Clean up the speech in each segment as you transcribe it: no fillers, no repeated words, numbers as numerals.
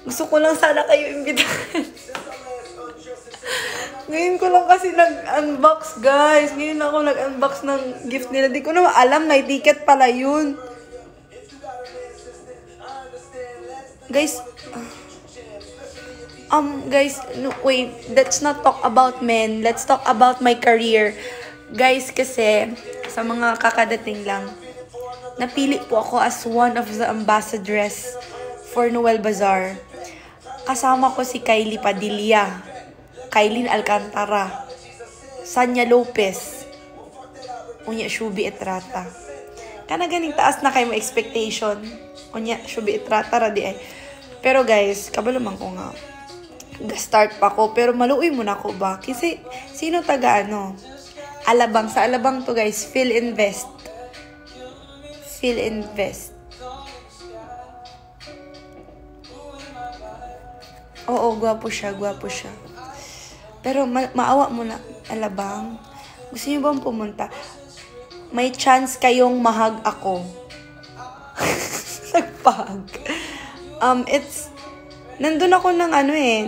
Gusto ko lang sana kayo imbitahan. Ngayon ko lang kasi nag-unbox, guys. Ngayon ako nag-unbox ng gift nila. Di ko na alam, may ticket pala yun. Guys, guys, no, wait. Let's not talk about men. Let's talk about my career. Guys, kasi, sa mga kakadating lang, napili po ako as one of the ambassadress for Noel Bazaar. Kasama ko si Kylie Padilla, Kylie Alcantara, Sanya Lopez, unya Shubi Etrata. Kana ganing taas na kayo mo expectation. Unya Shubi Etrata ra di ay. Pero guys, kabalo man ko nga. Ga-start pa ko, pero maluoy mo na ko ba? Kasi sino taga ano? Alabang, sa Alabang to guys, Phil Invest. Phil Invest. Oo, gwapo siya, gwapo siya. Pero maawa mo na, Alabang. Gusto niyo bang pumunta? May chance kayong mahag ako. Nagpahag. Nandun ako ng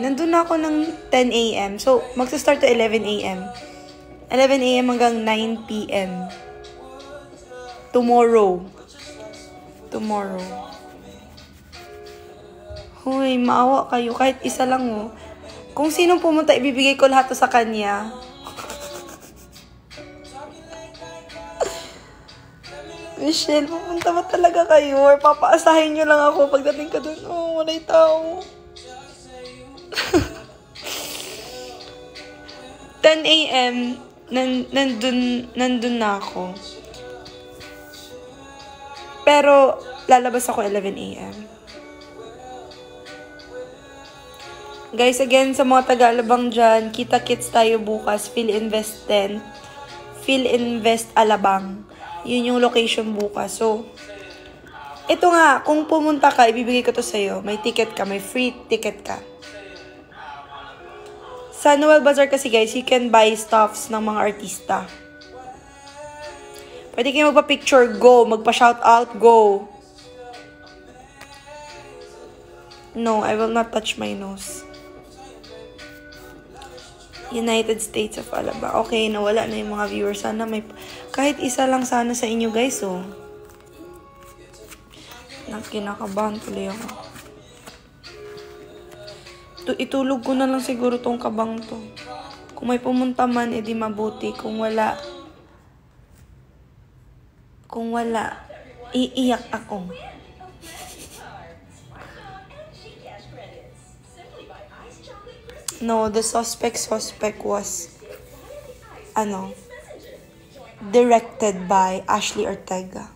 nandun ako ng 10 a.m. So, magsa-start to 11 a.m. 11 a.m. hanggang 9 p.m. Tomorrow. Hoy, maawa kayo. Kahit isa lang, oh. Kung sinong pumunta, ibibigay ko lahat to sa kanya. Michelle, pupunta ba talaga kayo? Or papaasahin nyo lang ako pagdating ka dun? Oh, wala'y tao. 10 a.m. Nandun na ako. Pero, lalabas ako 11 a.m. Guys, again, sa mga taga-Alabang dyan, kita-kits tayo bukas. Phil Invest 10. Phil Invest Alabang. Yun yung location bukas. So, ito nga, kung pumunta ka, ibibigay ko to sa'yo. May ticket ka, may free ticket ka. Sa Noel Bazaar kasi guys, you can buy stuffs ng mga artista. Pwede kayo magpa-picture, go. Magpa-shoutout, go. No, I will not touch my nose. United States of Alabang. Okay, nawala na yung mga viewers. Sana may... Kahit isa lang sana sa inyo guys, oh. Kinakabahan tuloy ako. Itulog ko na lang siguro tong kabang to. Kung may pumunta man, edi mabuti. Kung wala, iiyak ako. No, the suspect was, directed by Ashley Ortega.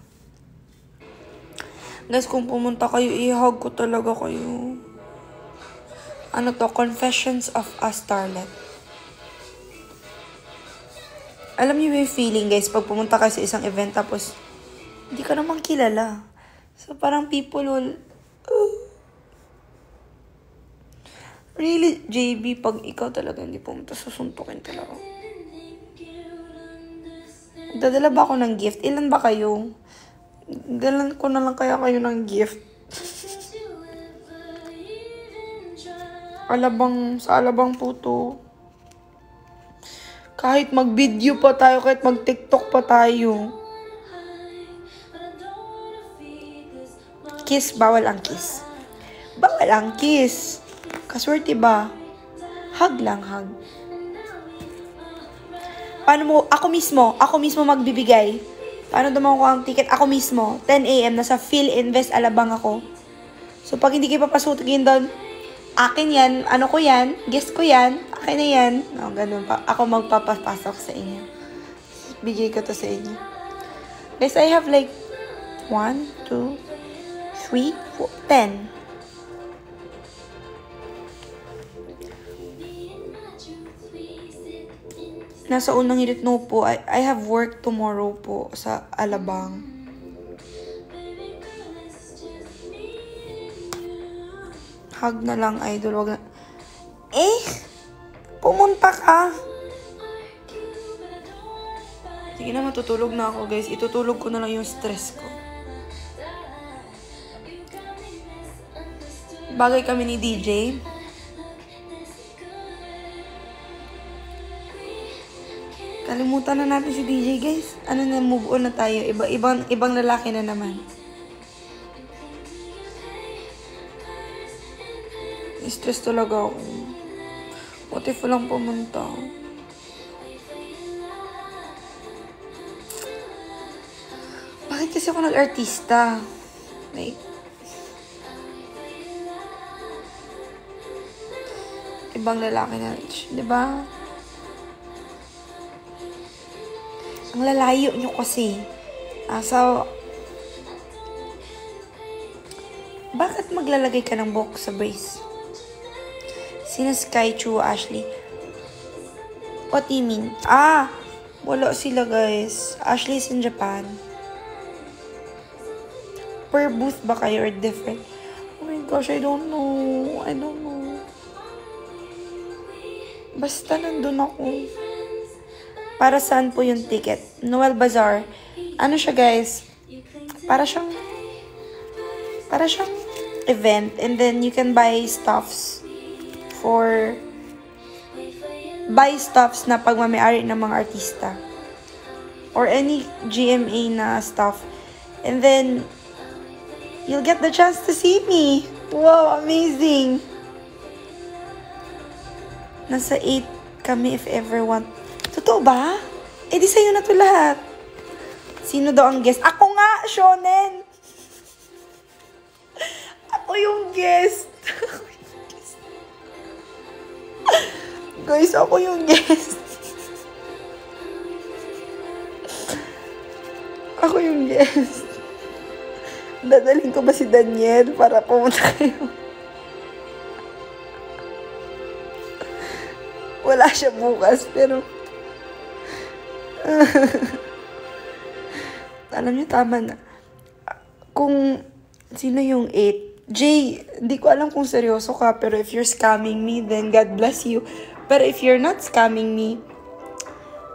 Guys, kung pumunta kayo, ihag ko talaga kayo. Confessions of a Starlet. Alam niyo yung feeling, guys, pag pumunta kayo sa isang event, tapos, hindi ka naman kilala. So, parang people will, really, JB, pag ikaw talaga hindi pumunta, susuntukin talaga. Dadala ba ako ng gift? Ilan ba kayo? Dalan ko na lang kaya kayo ng gift. Sa Alabang po to. Kahit mag-video pa tayo, kahit mag-TikTok pa tayo. Kiss, bawal ang kiss. Bawal ang kiss. Kaswerte ba? Hug lang, hug. Paano mo, ako mismo magbibigay. Paano dumawa ko ang ticket? Ako mismo, 10 a.m. nasa Phil Invest Alabang ako. So, pag hindi kayo papasukin doon, akin yan, ko yan, guest ko yan, akin na yan. No, ganun pa. Ako magpapasok sa inyo. Bigay ko to sa inyo. Guys, I have like 1, 2, 3, 4, 10. Nasa unang hirit no po, I have work tomorrow po sa Alabang. Hug na lang, idol. Wag na. Pumunta ka. Sige na, matutulog na ako, guys. Itutulog ko na lang yung stress ko. Bagay kami ni DJ. Kalimutan na natin si DJ, guys. Ano na, move on na tayo. Ibang lalaki na naman. Stress talaga ako. What if walang pumunta? Bakit kasi ako nag-artista? Like, ibang lalaki na rich, di ba? Ang lalayo nyo kasi. So, bakit maglalagay ka ng buhok sa brace? Sino Sky, Chu, Ashley? What do you mean? Wala sila, guys. Ashley is in Japan. Per booth ba kayo or different? Oh my gosh, I don't know. Basta nandun ako. Para saan po yung ticket? Noel Bazaar. Ano siya, guys? Para siyang event. And then you can buy stuffs na pagmamayari ng mga artista. Or any GMA na stuff. And then, you'll get the chance to see me. Wow, amazing. Nasa 8 kami if ever want. Totoo ba? Di sa'yo na to lahat. Sino daw ang guest? Ako nga, Shonen! Ako yung guest. Guys, ako yung guest. Ako yung guest. Dadalhin ko ba si Daniel para pumunta kayo? Wala siya bukas, pero alam niyo, tama na. Kung sino yung 8, Jay, hindi ko alam kung seryoso ka, pero if you're scamming me, then God bless you. Pero if you're not scamming me,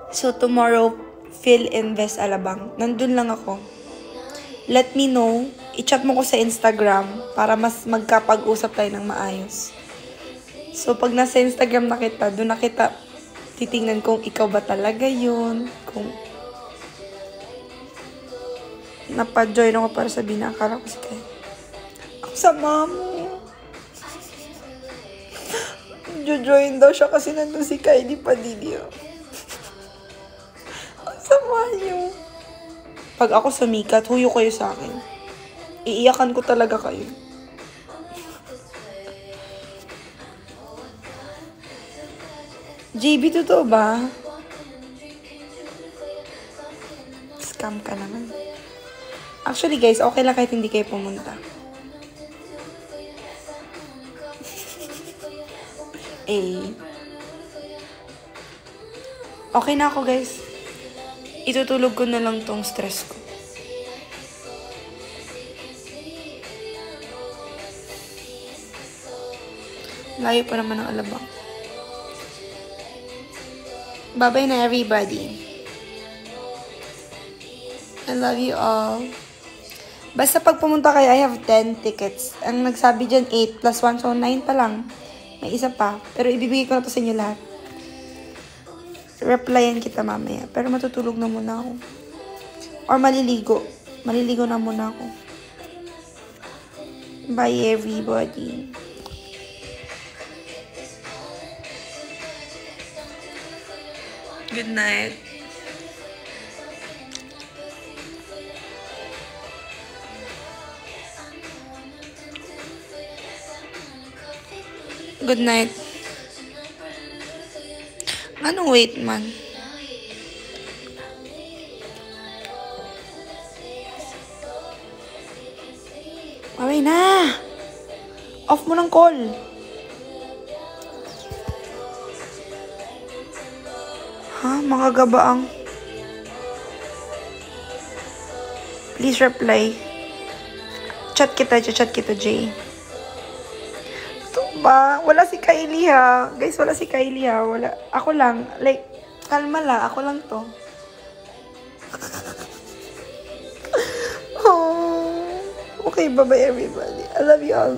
so tomorrow, Phil Invest Alabang. Nandun lang ako. Let me know. I-chat mo ko sa Instagram para mas magkapag-usap tayo ng maayos. So, pag nasa Instagram na kita, doon na kita titingnan kung ikaw ba talaga yun. Kung napa-join ako para sabihin na akala ko si Kay. Ang sama mo. Jo-join daw siya kasi nandun si Kylie Padilla. Ang sama niyo. Pag ako sumikat, huyo kayo sa akin. Iiyakan ko talaga kayo. JB, totoo ba? Scam ka naman. Actually, guys, okay lang kahit hindi kayo pumunta. Okay na ako, guys. Itutulog ko na lang tong stress ko. Layo pa naman ang Alabang. Bye-bye na, everybody. I love you all. Basta pag pumunta kayo, I have 10 tickets. Ang nagsabi dyan, 8 plus 1, so 9 pa lang. May isa pa. Pero ibibigay ko na to sa inyo lahat. Replyan kita mamaya. Pero matutulog na muna ako. Or maliligo. Maliligo na muna ako. Bye, everybody. Good night. Good night. Anong wait man? Maway na! Off mo ng call. Mga gabaang. Please reply. Chat kita, Jay. Ba? Wala si Kylie ha. Guys, wala si Kylie ha. Wala. Ako lang. Like, kalma lang. Ako lang to. Oh. Okay, bye-bye everybody. I love you all.